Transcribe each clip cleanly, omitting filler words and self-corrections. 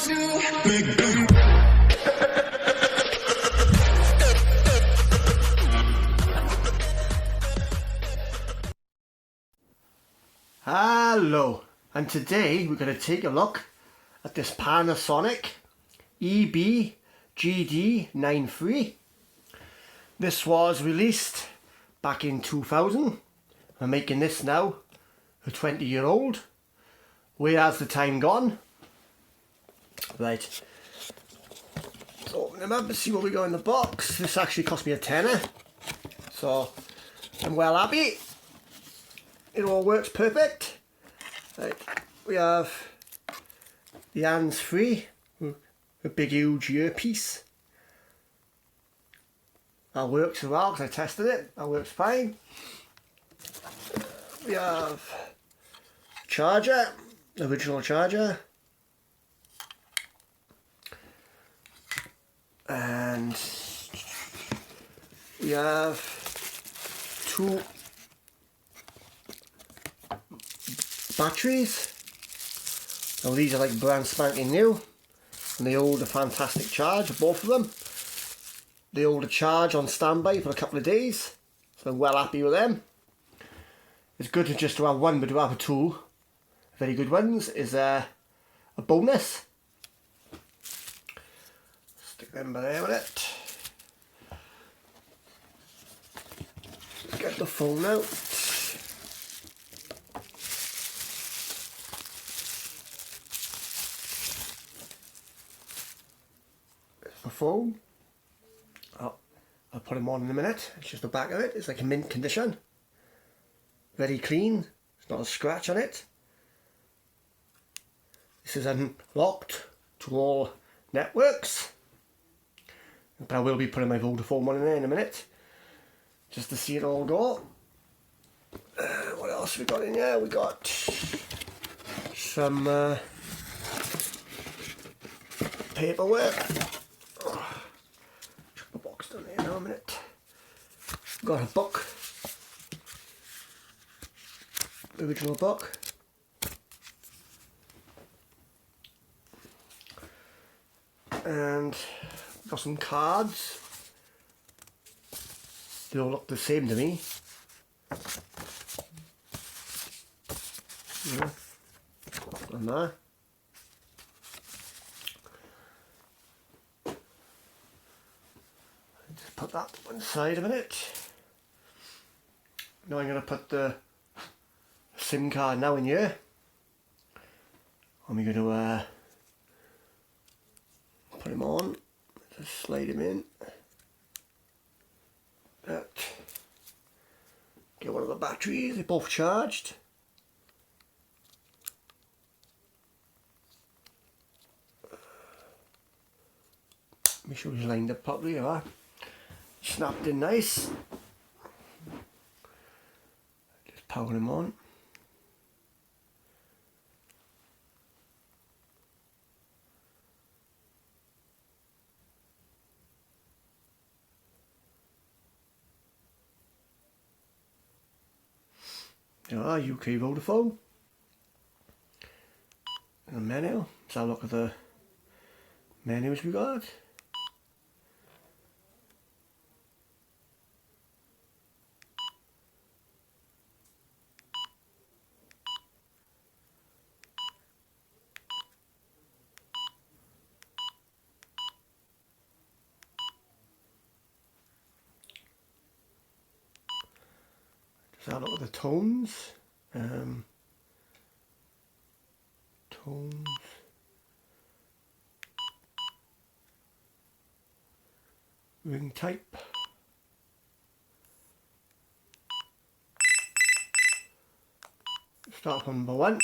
Hello, and today we're going to take a look at this Panasonic EB-GD93. This was released back in 2000. I'm making this now, a 20-year-old. Where has the time gone? Right, let's open them up and see what we got in the box. This actually cost me a tenner, so I'm well happy. It all works perfect. Right, we have the hands-free, a big huge earpiece. That works as well because I tested it. That works fine. We have charger, the original charger, and we have two batteries. Now these are like brand spanking new, and they hold a fantastic charge, both of them. They hold a charge on standby for a couple of days, so I'm well happy with them. It's good to just to have one, but to have two very good ones is a bonus. Stick them by there with it. Get the phone out. The phone. I'll put him on in a minute. It's just the back of it. It's like a mint condition. Very clean. There's not a scratch on it. This is unlocked to all networks. But I will be putting my Vodafone one in there in a minute, just to see it all go. What else we got in here? We got some paperwork. Chuck the box down there now a minute. Got a book, the original book. And got some cards. They all look the same to me. Yeah. And there. Just put that to one side a minute. Now I'm going to put the SIM card now in here. And we're going to put him on. Just slide him in. That. Get one of the batteries. They're both charged. Make sure he's lined up properly. There. Snapped in nice. Just power him on. UK Vodafone. And a menu. Let's have a look at the menus we got. Let's have a look at the tones. Tones. Ring type. Start from number 1.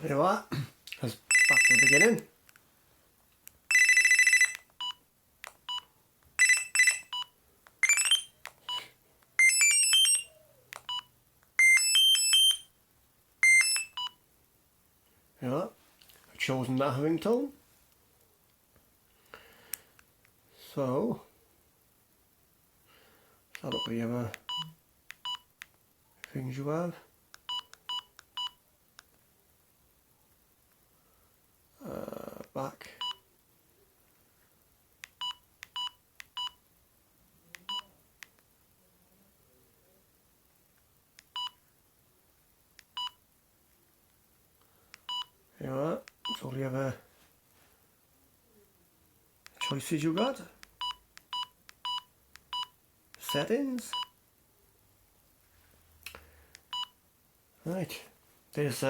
There you are. Let's back to the beginning. There you are. I've chosen that ringtone. So, let's have a look at the other things you have. Back. There you are. That's all the other choices you got. Settings. Right. There's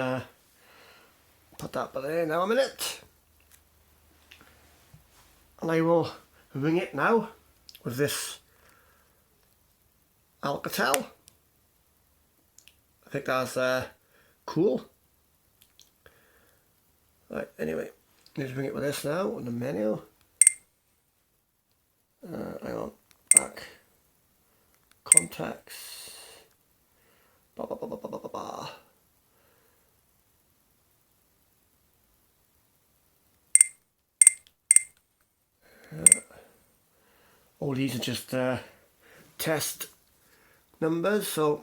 put that by there now a minute. And I will ring it now with this Alcatel. I think that's cool. Right, anyway, let's ring it with this now on the menu. Hang on, back, contacts, blah, blah, blah, blah, blah, blah, blah. All these are just test numbers, so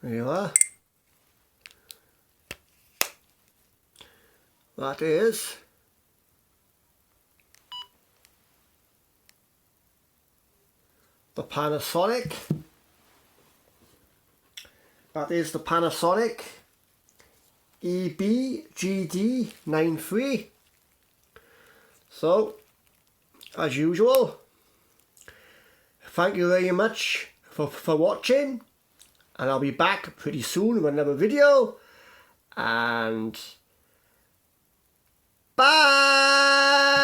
there you are. That is the Panasonic. That is the Panasonic EB-GD93. So, as usual, thank you very much for watching, and I'll be back pretty soon with another video, and bye!